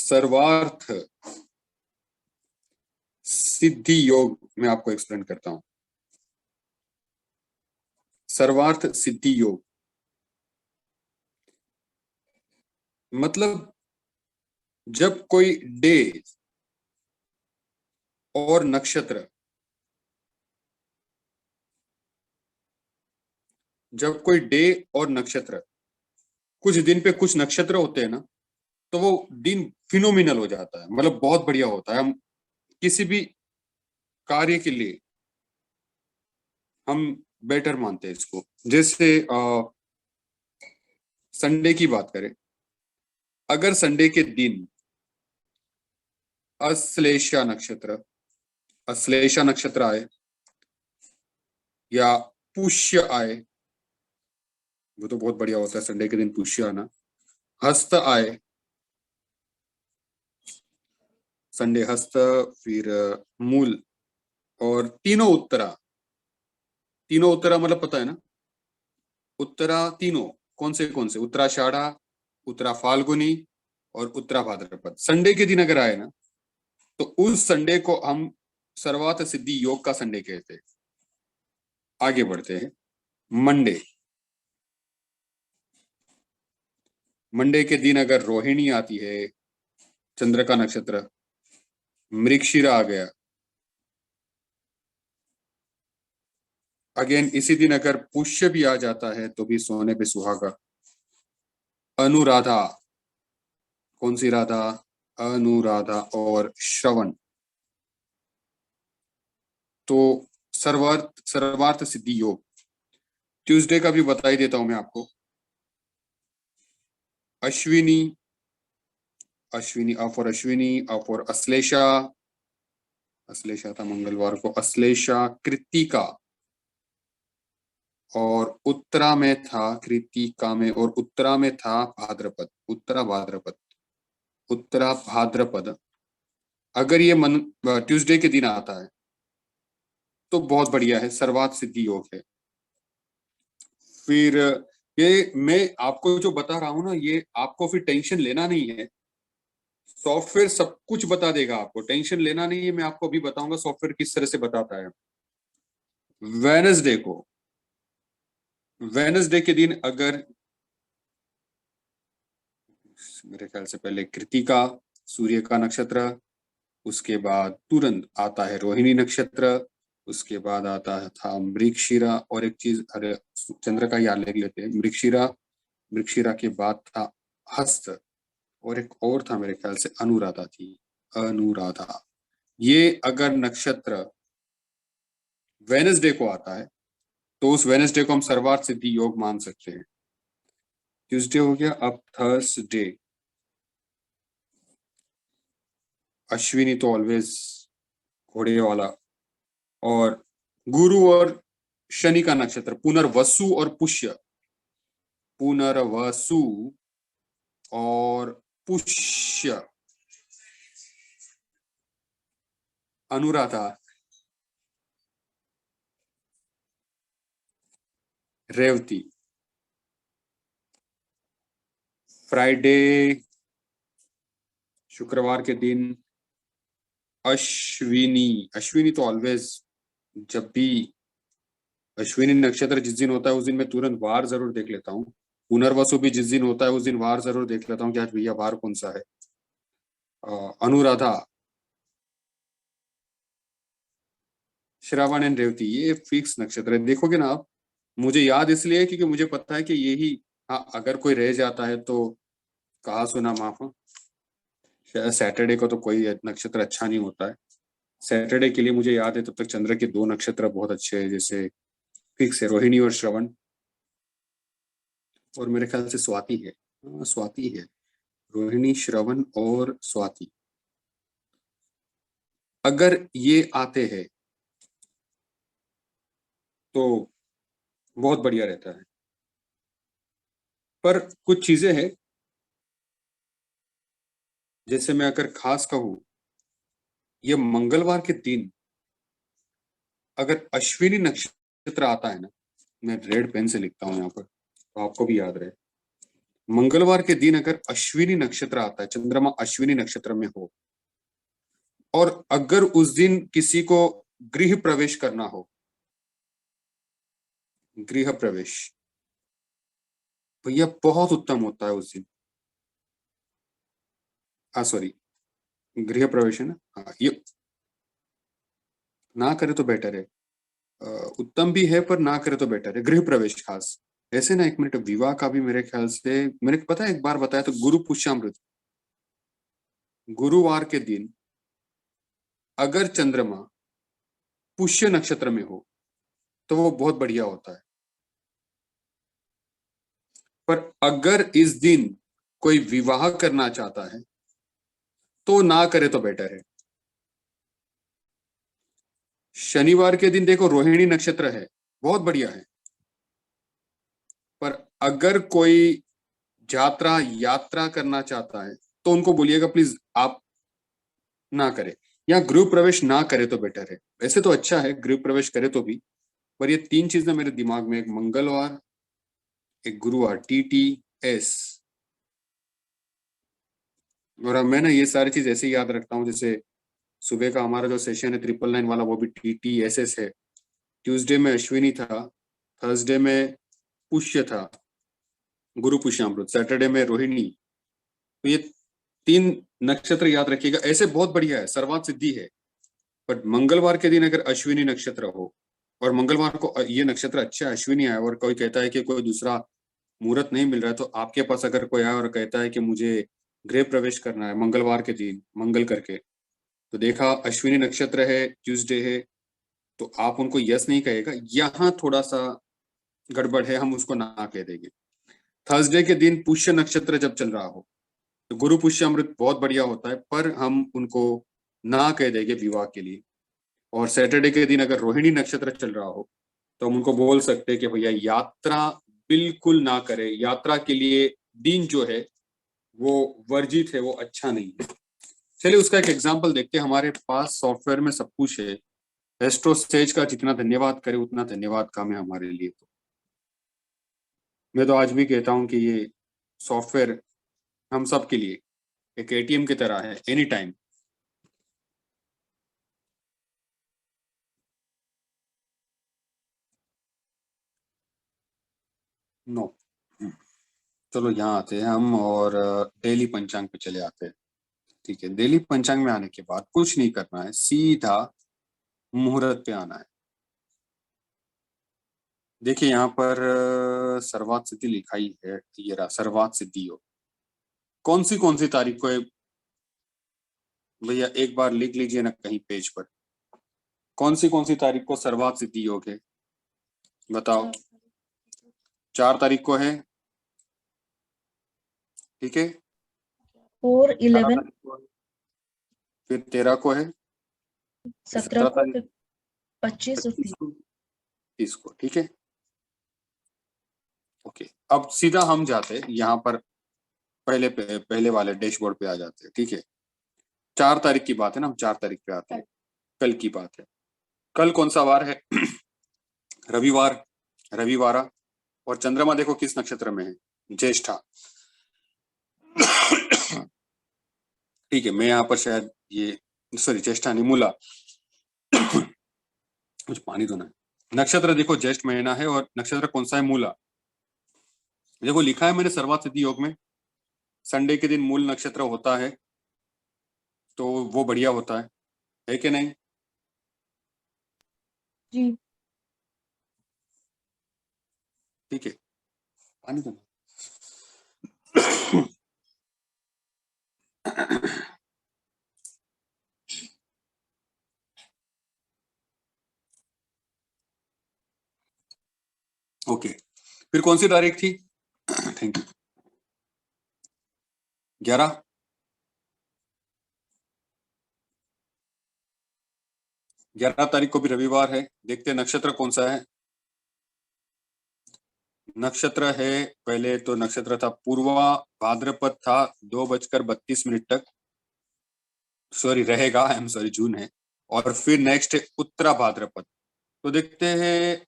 सर्वार्थ सिद्धि योग मैं आपको एक्सप्लेन करता हूं। सर्वार्थ सिद्धि योग मतलब जब कोई डे और नक्षत्र, जब कोई डे और नक्षत्र, कुछ दिन पे कुछ नक्षत्र होते हैं ना, तो वो दिन फिनोमिनल हो जाता है, मतलब बहुत बढ़िया होता है। हम किसी भी कार्य के लिए हम बेटर मानते हैं इसको। जैसे संडे की बात करें, अगर संडे के दिन अश्लेषा नक्षत्र आए या पुष्य आए, वो तो बहुत बढ़िया होता है संडे के दिन पुष्य आना। हस्त आए, संडे हस्त, फिर मूल, और तीनों उत्तरा। तीनों उत्तरा मतलब पता है ना, उत्तरा तीनों कौन से, उत्तराषाढ़ा, उत्तरा फाल्गुनी और उत्तरा भाद्रपद संडे के दिन अगर आए ना, तो उस संडे को हम सर्वार्थ सिद्धि योग का संडे कहते हैं। आगे बढ़ते हैं। मंडे, मंडे के दिन अगर रोहिणी आती है, चंद्र का नक्षत्र, मृगशिरा आ गया, अगेन इसी दिन अगर पुष्य भी आ जाता है तो भी सोने पे सुहागा। अनुराधा, कौन सी राधा, अनुराधा और श्रवण। तो सर्वार्थ सिद्धि योग ट्यूसडे का भी बता ही देता हूं मैं आपको। Ashwini, Ashwini a for Ashwini, a for Ashlesha, Ashlesha था मंगलवार को, अश्लेषा, कृत्तिका, और उत्तरा में था, कृत्तिका में और उत्तरा में था भाद्रपद, उत्तरा भाद्रपद, उत्तरा भाद्रपद। अगर ये मन ट्यूसडे के दिन आता है तो बहुत बढ़िया है, सर्वार्थ सिद्धि योग है। फिर ये मैं आपको जो बता रहा हूं ना, ये आपको फिर टेंशन लेना नहीं है। सॉफ्टवेयर सब कुछ बता देगा आपको, टेंशन लेना नहीं है। मैं आपको अभी बताऊंगा सॉफ्टवेयर किस तरह से बताता है। वेनसडे को, वेनसडे के दिन अगर, मेरे ख्याल से पहले कृत्तिका, सूर्य का नक्षत्र, उसके बाद तुरंत आता है रोहिणी नक्षत्र, उसके बाद आता था मृगशिरा, और एक चीज, अरे चंद्र का याद लिख लेते हैं, मृगशिरा, मृगशिरा के बाद था हस्त, और एक और था मेरे ख्याल से अनुराधा थी, अनुराधा। ये अगर नक्षत्र वेनसडे को आता है तो उस वेनसडे को हम सर्वार्थ सिद्धि योग मान सकते हैं। ट्यूसडे हो गया, अब थर्सडे। अश्विनी तो ऑलवेज घोड़े वाला, और गुरु और शनि का नक्षत्र पुनर्वसु और पुष्य, पुनर्वसु और पुष्य, अनुराधा, रेवती। फ्राइडे, शुक्रवार के दिन अश्विनी, अश्विनी तो ऑलवेज, जब भी अश्विनी नक्षत्र जिस दिन होता है उस दिन मैं तुरंत वार जरूर देख लेता हूँ। पुनर्वसु भी जिस दिन होता है उस दिन वार जरूर देख लेता हूँ कि आज भैया वार कौन सा है। अनुराधा, श्रावण एंड रेवती, ये फिक्स नक्षत्र है। देखोगे ना आप, मुझे याद इसलिए है क्योंकि मुझे पता है कि यही, हाँ अगर कोई रह जाता है तो कहा सुना माफ। शायद सैटरडे को तो कोई नक्षत्र अच्छा नहीं होता है। सैटरडे के लिए मुझे याद है तब तक चंद्र के दो नक्षत्र बहुत अच्छे हैं, जैसे फिक्स है रोहिणी और श्रवण, और मेरे ख्याल से स्वाति है। हाँ, स्वाति है, रोहिणी, श्रवण और स्वाति। अगर ये आते हैं तो बहुत बढ़िया रहता है। पर कुछ चीजें हैं, जैसे मैं अगर खास कहूं, ये मंगलवार के दिन अगर अश्विनी नक्षत्र आता है ना, मैं रेड पेन से लिखता हूं यहाँ पर तो आपको भी याद रहे, मंगलवार के दिन अगर अश्विनी नक्षत्र आता है, चंद्रमा अश्विनी नक्षत्र में हो, और अगर उस दिन किसी को गृह प्रवेश करना हो, गृह प्रवेश भैया बहुत उत्तम होता है उस दिन। हाँ सॉरी, गृह प्रवेश है ना, हाँ ये ना करे तो बेटर है। उत्तम भी है पर ना करे तो बेटर है, गृह प्रवेश खास। ऐसे ना, एक मिनट, विवाह का भी मेरे ख्याल से मैंने पता है एक बार बताया तो, गुरु पुष्यामृत, गुरुवार के दिन अगर चंद्रमा पुष्य नक्षत्र में हो तो वो बहुत बढ़िया होता है। पर अगर इस दिन कोई विवाह करना चाहता है तो ना करे तो बेटर है। शनिवार के दिन देखो रोहिणी नक्षत्र है, बहुत बढ़िया है। पर अगर कोई यात्रा यात्रा करना चाहता है तो उनको बोलिएगा प्लीज आप ना करें, या गृह प्रवेश ना करे तो बेटर है। वैसे तो अच्छा है गृह प्रवेश करे तो भी, पर ये तीन चीजें मेरे दिमाग में, एक मंगलवार, एक गुरुवार, TTS, और अब मैं ना ये सारी चीज ऐसे ही याद रखता हूँ, जैसे सुबह का हमारा जो सेशन है 999 वाला, वो भी TTSS है। ट्यूसडे में अश्विनी था, थर्सडे में पुष्य था, गुरु पुष्यामृत, सैटरडे में रोहिणी। तो ये तीन नक्षत्र याद रखिएगा, ऐसे बहुत बढ़िया है, सर्वात सिद्धि है। बट मंगलवार के दिन अगर अश्विनी नक्षत्र हो, और मंगलवार को ये नक्षत्र अच्छा अश्विनी है, और कोई कहता है कि कोई दूसरा मुहूर्त नहीं मिल रहा है, तो आपके पास अगर कोई आए और कहता है कि मुझे गृह प्रवेश करना है मंगलवार के दिन, मंगल करके, तो देखा अश्विनी नक्षत्र है, ट्यूसडे है, तो आप उनको यस नहीं कहेगा, यहाँ थोड़ा सा गड़बड़ है, हम उसको ना कह देंगे। थर्सडे के दिन पुष्य नक्षत्र जब चल रहा हो तो गुरु पुष्य अमृत बहुत बढ़िया होता है, पर हम उनको ना कह देंगे विवाह के लिए। और सैटरडे के दिन अगर रोहिणी नक्षत्र चल रहा हो तो हम उनको बोल सकते हैं कि भैया यात्रा बिल्कुल ना करें, यात्रा के लिए दिन जो है वो वर्जित है, वो अच्छा नहीं है। चलिए उसका एक एग्जाम्पल देखते हैं, हमारे पास सॉफ्टवेयर में सब कुछ है, एस्ट्रो स्टेज का जितना धन्यवाद करे उतना धन्यवाद कम है हमारे लिए। तो मैं तो आज भी कहता हूँ कि ये सॉफ्टवेयर हम सब के लिए एक ATM की तरह है, एनी टाइम। नो, चलो यहाँ आते हैं हम, और डेली पंचांग पे चले आते हैं। ठीक है, डेली पंचांग में आने के बाद कुछ नहीं करना है, सीधा मुहूर्त पे आना है। देखिए यहाँ पर सर्वात सिद्धि लिखा ही है, ये रहा सर्वात सिद्धि योग। कौन सी तारीख को है भैया, एक बार लिख लीजिए ना कहीं पेज पर, कौन सी तारीख को सर्वात सिद्धि योग है, बताओ। 4 तारीख को है, ठीक है। 4, 11, 11 तारीख को है, फिर 13 को है, 17 को, तारीख, 25 और 25 को, 30 को, ठीक है। ओके, अब सीधा हम जाते हैं यहाँ पर, पहले वाले डैशबोर्ड पे आ जाते हैं, ठीक है। 4 तारीख की बात है ना, हम 4 तारीख पे आते हैं, कल की बात है। कल कौन सा वार है? रविवार, रविवारा। और चंद्रमा देखो किस नक्षत्र में है, ज्येष्ठा। ठीक है, मैं यहाँ पर शायद ये, सॉरी ज्येष्ठा नहीं, मूला। कुछ पानी तो ना, नक्षत्र देखो ज्येष्ठ महीना है, और नक्षत्र कौन सा है? मूला। देखो लिखा है मैंने सर्वात सिद्धि योग में, संडे के दिन मूल नक्षत्र होता है, तो वो बढ़िया होता है कि नहीं? जी। ठीक है, पानी तो ना। ओके, फिर कौन सी तारीख थी? Thank you. 11, 11 तारीख को भी रविवार है। देखते हैं नक्षत्र कौन सा है। नक्षत्र है, पहले तो नक्षत्र था पूर्वा भाद्रपद था, 2:32 तक, सॉरी रहेगा, आई एम सॉरी, जून है। और फिर नेक्स्ट है उत्तरा भाद्रपद। तो देखते हैं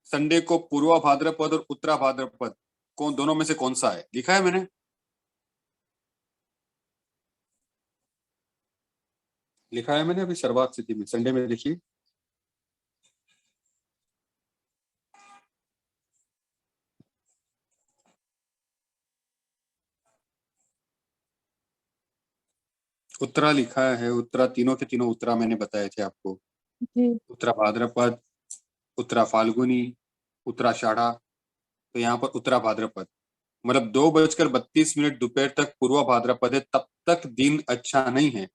संडे को पूर्वा भाद्रपद और उत्तरा भाद्रपद कौन दोनों में से कौन सा है, लिखा है मैंने? लिखा है मैंने अभी सर्वात सिद्धि में, संडे में देखिए। उत्तरा लिखा है, उत्तरा, तीनों के तीनों उत्तरा मैंने बताए थे आपको। जी। उत्तरा भाद्रपद, उत्तरा फाल्गुनी, उत्तराषाढ़ा। तो यहाँ पर उत्तरा भाद्रपद, मतलब 2:32 दोपहर तक पूर्व भाद्रपद है, तब तक दिन अच्छा नहीं है।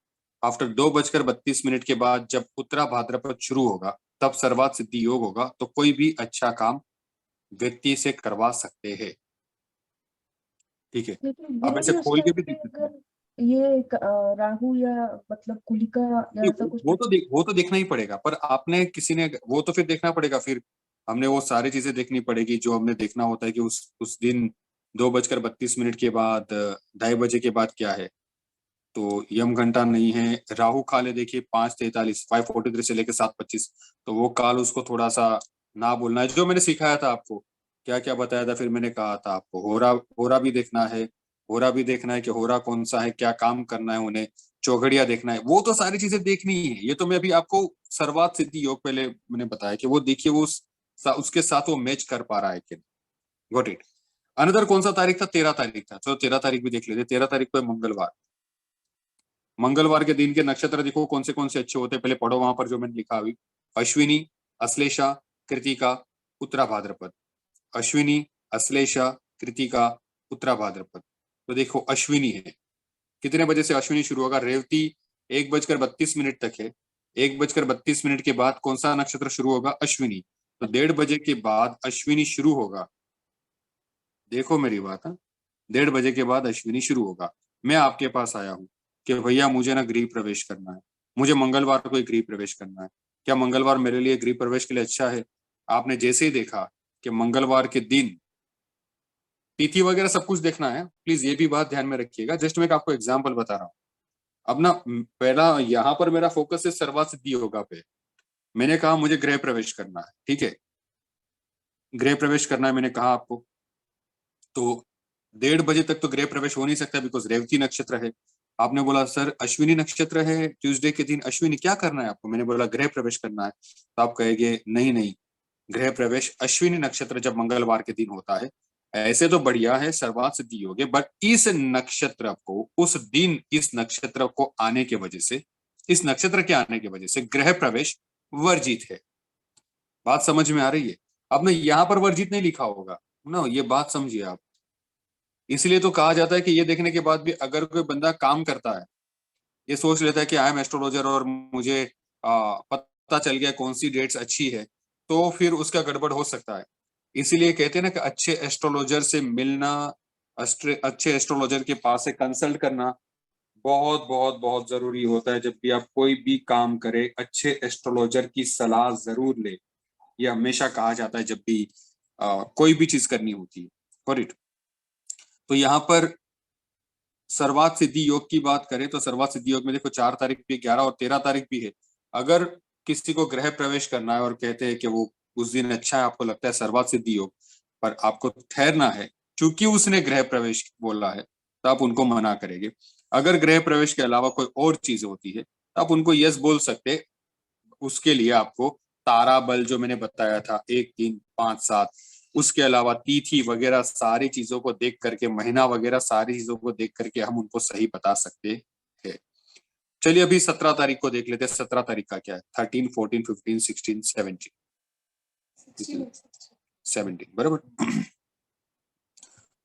आफ्टर 2:32 के बाद जब उत्तरा भाद्रपद शुरू होगा तब सर्वात सिद्धि योग होगा, तो कोई भी अच्छा काम व्यक्ति से करवा सकते हैं। ठीक है, लेकिन आप ये ऐसे भी उस खोल के टाइम भी पे देख सकते हैं। अगर ये राहु या मतलब कुलिका या ऐसा कुछ वो तो देखना ही पड़ेगा, पर आपने किसी ने वो तो फिर देखना पड़ेगा, फिर हमने वो सारी चीजें देखनी पड़ेगी जो हमने देखना होता है कि उस दिन 2:32 के बाद 2:30 के बाद क्या है। तो यम घंटा नहीं है, राहु काल है देखिए 5:43, 5:43 से लेकर 7:25। तो वो काल उसको थोड़ा सा ना बोलना है, जो मैंने सिखाया था आपको, क्या क्या बताया था, फिर मैंने कहा था आपको होरा, होरा भी देखना है। होरा भी देखना है कि होरा कौन सा है, क्या काम करना है उन्हें, चौघड़िया देखना है, वो तो सारी चीजें देखनी ही है। ये तो मैं अभी आपको सर्वात सिद्धि योग पहले मैंने बताया कि वो देखिए वो उसके साथ वो मैच कर पा रहा है कि नहीं। Got it. अनदर कौन सा तारीख था, 13 तारीख था, चलो 13 तारीख भी देख लेते। 13 तारीख को है मंगलवार। मंगलवार के दिन के नक्षत्र देखो कौन से अच्छे होते हैं, पहले पढ़ो वहां पर जो मैंने लिखा अभी। अश्विनी, अश्लेषा, कृतिका, उत्तरा भाद्रपद। अश्विनी, अश्लेषा, कृतिका, उत्तरा भाद्रपद। तो देखो अश्विनी है, कितने बजे से अश्विनी शुरू होगा, रेवती 1:32 तक है। 1:32 के बाद कौन सा नक्षत्र शुरू होगा, अश्विनी। तो 1:30 के बाद अश्विनी शुरू होगा। देखो मेरी बात है, 1:30 के बाद अश्विनी शुरू होगा। मैं आपके पास आया हूँ कि भैया मुझे ना गृह प्रवेश करना है, मुझे मंगलवार को ही गृह प्रवेश करना है। क्या मंगलवार मेरे लिए गृह प्रवेश के लिए अच्छा है? आपने जैसे ही देखा कि मंगलवार के दिन तिथि वगैरह सब कुछ देखना है, प्लीज ये भी बात ध्यान में रखिएगा। जस्ट मैं आपको एग्जाम्पल बता रहा हूँ। अब ना पहला यहाँ पर मेरा फोकस है सर्वात सिद्धि योगा पे। मैंने कहा मुझे गृह प्रवेश करना है, ठीक है, गृह प्रवेश करना है मैंने कहा आपको। तो 1:30 तक तो गृह प्रवेश हो नहीं सकता बिकॉज रेवती नक्षत्र है। आपने बोला सर अश्विनी नक्षत्र है ट्यूसडे के दिन, अश्विनी क्या करना है आपको? मैंने बोला गृह प्रवेश करना है। तो आप कहेंगे नहीं नहीं, गृह प्रवेश अश्विनी नक्षत्र जब मंगलवार के दिन होता है, ऐसे तो बढ़िया है सर्वात सिद्धि योग्य, बट इस नक्षत्र को उस दिन इस नक्षत्र को आने के वजह से, इस नक्षत्र के आने की वजह से गृह प्रवेश वर्जित है। बात समझ में आ रही है? अब ना यहाँ पर वर्जित नहीं लिखा होगा ना, ये बात समझिए आप। इसलिए तो कहा जाता है कि ये देखने के बाद भी अगर कोई बंदा काम करता है, ये सोच लेता है कि आई एम एस्ट्रोलॉजर और मुझे पता चल गया कौन सी डेट्स अच्छी है, तो फिर उसका गड़बड़ हो सकता है। इसीलिए कहते हैं ना कि अच्छे एस्ट्रोलॉजर से मिलना, अच्छे एस्ट्रोलॉजर के पास से कंसल्ट करना बहुत बहुत बहुत जरूरी होता है। जब भी आप कोई भी काम करें अच्छे एस्ट्रोलॉजर की सलाह जरूर ले, ये हमेशा कहा जाता है जब भी कोई भी चीज करनी होती है। करेक्ट। तो यहाँ पर सर्वात सिद्धि योग की बात करें तो सर्वात सिद्धि योग में देखो 4 तारीख भी, 11 और 13 तारीख भी है। अगर किसी को गृह प्रवेश करना है और कहते हैं कि वो उस दिन अच्छा है, आपको लगता है सर्वात सिद्धि योग, पर आपको ठहरना है क्योंकि उसने गृह प्रवेश बोला है, तो आप उनको मना करेंगे। अगर गृह प्रवेश के अलावा कोई और चीज होती है तो आप उनको यस बोल सकते। उसके लिए आपको तारा बल जो मैंने बताया था 1, 3, 5, 7, उसके अलावा तिथि वगैरह सारी चीजों को देख करके, महीना वगैरह सारी चीजों को देख करके हम उनको सही बता सकते हैं। चलिए अभी 17 तारीख को देख लेते हैं। 17 तारीख का क्या है, 13, 14, 15, 16, 17, 17 बराबर।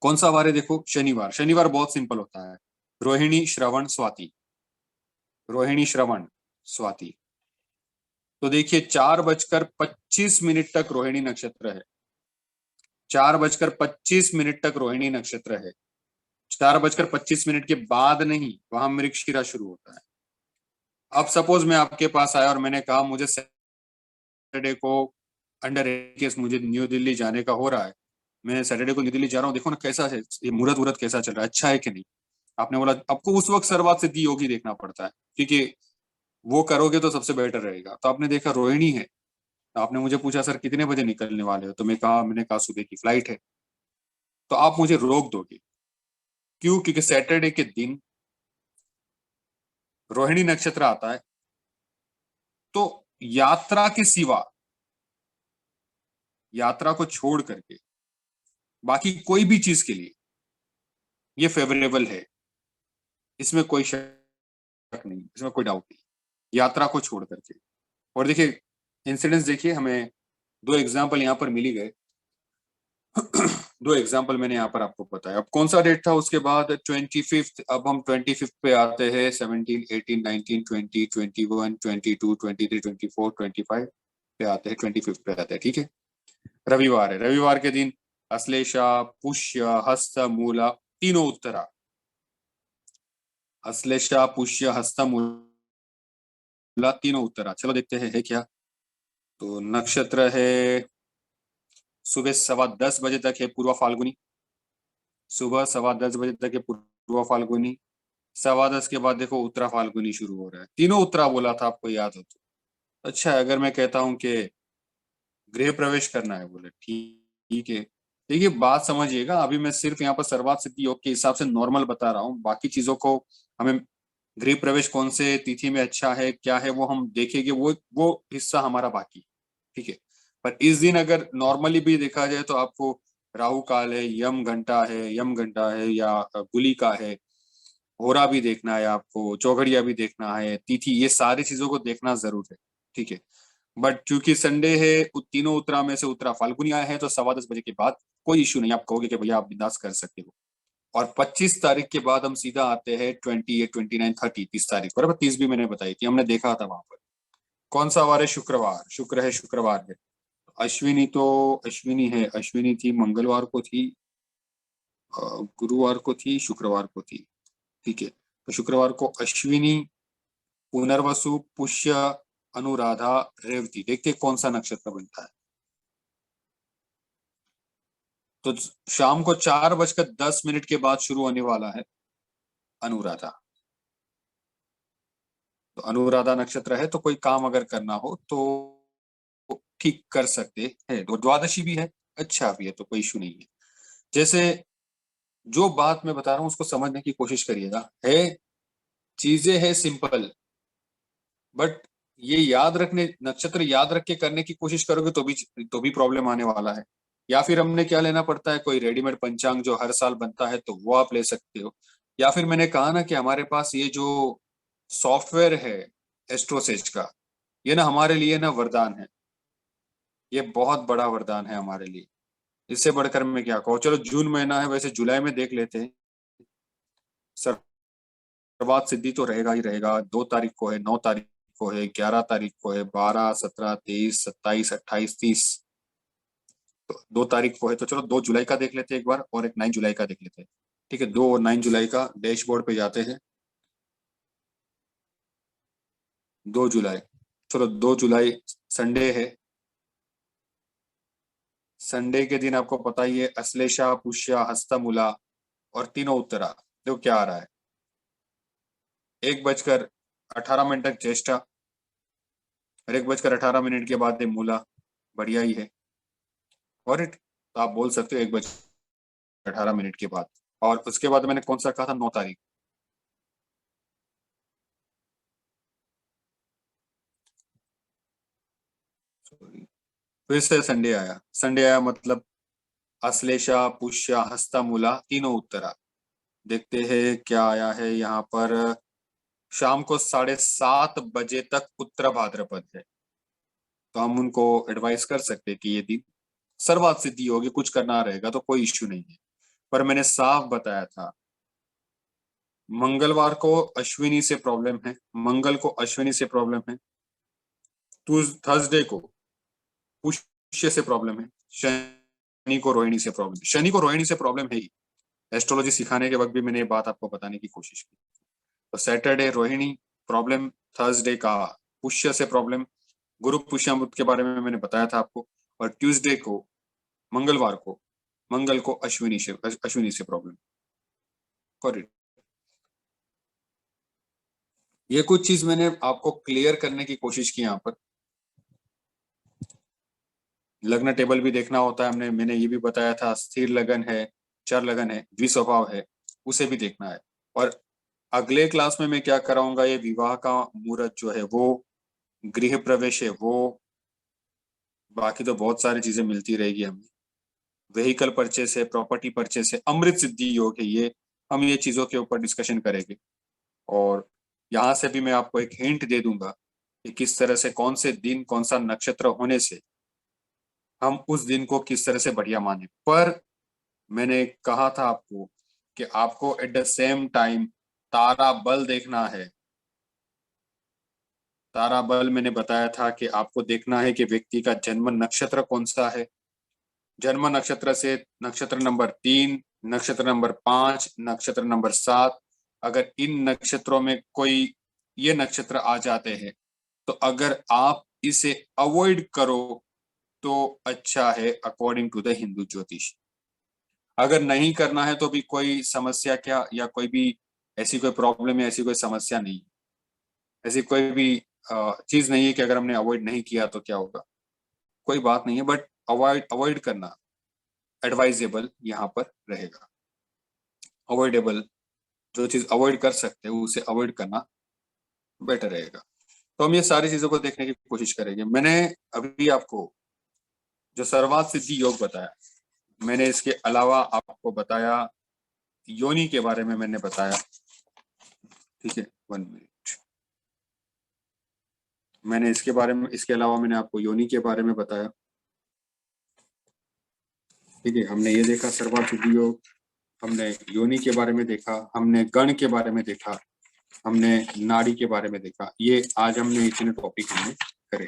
कौन सा वार है देखो, शनिवार। शनिवार बहुत सिंपल होता है, रोहिणी श्रवण स्वाति, रोहिणी श्रवण स्वाति। तो देखिए 4:25 तक रोहिणी नक्षत्र है, 4:25 तक रोहिणी नक्षत्र है। 4:25 के बाद नहीं, वहां मृगशिरा शुरू होता है। अब सपोज मैं आपके पास आया और मैंने कहा मुझे सैटरडे को अंडर केस मुझे न्यू दिल्ली जाने का हो रहा है, मैं सैटरडे को न्यू दिल्ली जा रहा हूँ, देखो ना कैसा है ये मुहूर्त, वूरत कैसा चल रहा है, अच्छा है कि नहीं। आपने बोला आपको उस वक्त सर्वात सिद्धि योग ही देखना पड़ता है क्योंकि वो करोगे तो सबसे बेटर रहेगा। तो आपने देखा रोहिणी है, तो आपने मुझे पूछा सर कितने बजे निकलने वाले हो, तो मैंने कहा सुबह की फ्लाइट है। तो आप मुझे रोक दोगे। क्यों? क्योंकि सैटरडे के दिन रोहिणी नक्षत्र आता है, तो यात्रा के सिवा, यात्रा को छोड़ करके बाकी कोई भी चीज के लिए ये फेवरेबल है, इसमें कोई शक नहीं, इसमें कोई डाउट नहीं, यात्रा को छोड़ करके। और देखिए इंसिडेंस देखिए, हमें दो एग्जाम्पल यहाँ पर मिल ही गए। दो एग्जाम्पल मैंने यहाँ पर आपको बताया। अब कौन सा डेट था उसके बाद? 25th। अब हम 25th पे आते हैं। 17, 18, 19, 20, 21, 22, 23, 24, 25 पे आते हैं। 25th पे आते हैं, ठीक है। रविवार है। रविवार के दिन अश्लेषा, पुष्य, हस्त, मूला, तीनों उत्तरा। अश्लेषा, पुष्य, हस्त, मूला, तीनों उत्तरा। चलो देखते हैं है क्या। तो नक्षत्र है सुबह 10:15 तक है पूर्व फाल्गुनी। सुबह 10:15 तक है पूर्व फाल्गुनी। 10:15 के बाद देखो उत्तरा फाल्गुनी शुरू हो रहा है। तीनों उत्तरा बोला था, आपको याद हो तो। अच्छा, अगर मैं कहता हूं कि गृह प्रवेश करना है, बोले ठीक है। देखिए बात समझिएगा, अभी मैं सिर्फ यहाँ पर सर्वात सिद्धि योग के हिसाब से नॉर्मल बता रहा हूँ। बाकी चीजों को हमें, गृह प्रवेश कौन से तिथि में अच्छा है क्या है वो हम देखेंगे, वो हिस्सा हमारा बाकी, ठीक है। पर इस दिन अगर नॉर्मली भी देखा जाए तो आपको राहु काल है, यम घंटा है या गुलिका है, होरा भी देखना है आपको, चौघड़िया भी देखना है, तिथि, ये सारी चीजों को देखना जरूर है, ठीक है। बट क्योंकि संडे है, तीनों उत्तरा में से उत्तरा फाल्गुनी आए हैं, तो 10:15 के बाद कोई इश्यू नहीं। आप कहोगे कि भैया आप बिंदास कर सकते हो। और 25 तारीख के बाद हम सीधा आते हैं 28, 29, 30, 30 तारीख पर। 30 भी मैंने बताई थी, हमने देखा था वहां पर। कौन सा वार है? शुक्रवार। शुक्र है, शुक्रवार है। अश्विनी तो अश्विनी है, अश्विनी थी मंगलवार को थी, गुरुवार को थी, शुक्रवार को थी, ठीक है। तो शुक्रवार को अश्विनी, पुनर्वसु, पुष्य, अनुराधा, रेवती। देखते कौन सा नक्षत्र बनता है। तो शाम को 4:10 के बाद शुरू होने वाला है अनुराधा। तो अनुराधा नक्षत्र है, तो कोई काम अगर करना हो तो ठीक कर सकते हैं। तो द्वादशी भी है, अच्छा भी है, तो कोई इशू नहीं है। जैसे जो बात मैं बता रहा हूँ उसको समझने की कोशिश करिएगा। है, चीजें है सिंपल, बट ये याद रखने, नक्षत्र याद रख के करने की कोशिश करोगे तो भी प्रॉब्लम आने वाला है। या फिर हमने क्या लेना पड़ता है, कोई रेडीमेड पंचांग जो हर साल बनता है, तो वो आप ले सकते हो। या फिर मैंने कहा ना कि हमारे पास ये जो सॉफ्टवेयर है एस्ट्रोसेज का, ये ना हमारे लिए ना वरदान है। ये बहुत बड़ा वरदान है हमारे लिए। इससे बढ़कर मैं क्या कहूँ। चलो जून महीना है, वैसे जुलाई में देख लेते हैं। सर्वात सिद्धि तो रहेगा ही रहेगा। 2 तारीख को है, 9 तारीख को है, 11 तारीख को है, 12, 17, 23, 27, 28, 30। तो 2 तारीख को है, तो चलो 2 जुलाई का देख लेते हैं एक बार, और एक 9 जुलाई का देख लेते हैं, ठीक है। 2 और 9 जुलाई का डैशबोर्ड पे जाते हैं। 2 जुलाई, चलो 2 जुलाई संडे है। संडे के दिन आपको पता ही है, अश्लेषा, पुष्य, हस्तमूला और तीनों उत्तरा। देखो क्या आ रहा है, 1:18 तक ज्येष्ठा, और 1:18 के बाद ये मूला। बढ़िया ही है। और तो आप बोल सकते हो 1:18 के बाद। और उसके बाद मैंने कौन सा कहा था? 9 तारीख। सॉरी, फिर से संडे आया। संडे आया मतलब अश्लेषा, पुष्य, हस्ता, मूला, तीनों उत्तरा। देखते हैं क्या आया है यहाँ पर। शाम को 7:30 तक उत्तरा भाद्रपद है। तो हम उनको एडवाइस कर सकते हैं कि ये दिन सर्वात सिद्धि होगी, कुछ करना रहेगा तो कोई इश्यू नहीं है। पर मैंने साफ बताया था, मंगलवार को अश्विनी से प्रॉब्लम है, मंगल को अश्विनी से प्रॉब्लम है, थर्सडे को पुष्य से प्रॉब्लम है, शनि को रोहिणी से प्रॉब्लम है। शनि को रोहिणी से प्रॉब्लम है ही। एस्ट्रोलॉजी सिखाने के वक्त भी मैंने ये बात आपको बताने की कोशिश की। तो सैटरडे रोहिणी प्रॉब्लम, थर्सडे का पुष्य से प्रॉब्लम, गुरु पुष्यामृत के बारे में मैंने बताया था आपको। और ट्यूसडे को, मंगलवार को, मंगल को अश्विनी से प्रॉब्लम। करेक्ट। ये कुछ चीज मैंने आपको क्लियर करने की कोशिश की यहाँ पर। लग्न टेबल भी देखना होता है हमने, मैंने ये भी बताया था, स्थिर लगन है, चर लगन है, द्विस्वभाव है, उसे भी देखना है। और अगले क्लास में मैं क्या कराऊंगा, ये विवाह का मुहूर्त जो है वो, गृह प्रवेश है वो, बाकी तो बहुत सारी चीजें मिलती रहेगी हमें, व्हीकल परचेस है, प्रॉपर्टी परचेस है, अमृत सिद्धि योग है, ये हम ये चीजों के ऊपर डिस्कशन करेंगे। और यहाँ से भी मैं आपको एक हिंट दे दूंगा कि किस तरह से, कौन से दिन, कौन सा नक्षत्र होने से हम उस दिन को किस तरह से बढ़िया माने। पर मैंने कहा था आपको कि आपको एट द सेम टाइम तारा बल देखना है। तारा बल मैंने बताया था कि आपको देखना है कि व्यक्ति का जन्म नक्षत्र कौन सा है। जन्म नक्षत्र से नक्षत्र नंबर 3, नक्षत्र नंबर 5, नक्षत्र नंबर 7, अगर इन नक्षत्रों में कोई ये नक्षत्र आ जाते हैं तो अगर आप इसे अवॉइड करो तो अच्छा है अकॉर्डिंग टू द हिंदू ज्योतिष। अगर नहीं करना है तो भी कोई समस्या क्या, या कोई भी ऐसी कोई प्रॉब्लम या ऐसी कोई समस्या नहीं, ऐसी कोई भी चीज नहीं है कि अगर हमने अवॉइड नहीं किया तो क्या होगा, कोई बात नहीं है। बट अवॉइड करना एडवाइजेबल यहाँ पर रहेगा। अवॉइडेबल, जो चीज अवॉइड कर सकते हो उसे अवॉइड करना बेटर रहेगा। तो हम ये सारी चीजों को देखने की कोशिश करेंगे। मैंने अभी आपको जो सर्वार्थ सिद्धि योग बताया, मैंने इसके अलावा आपको बताया योनि के बारे में मैंने बताया, ठीक है, 1 मिनट। मैंने इसके बारे में, इसके अलावा मैंने आपको योनि के बारे में बताया, ठीक है। हमने ये देखा सर्वार्थ सिद्धि योग, हमने योनि के बारे में देखा, हमने गण के बारे में देखा, हमने नाड़ी के बारे में देखा। ये आज हमने इतने टॉपिक हमने करे।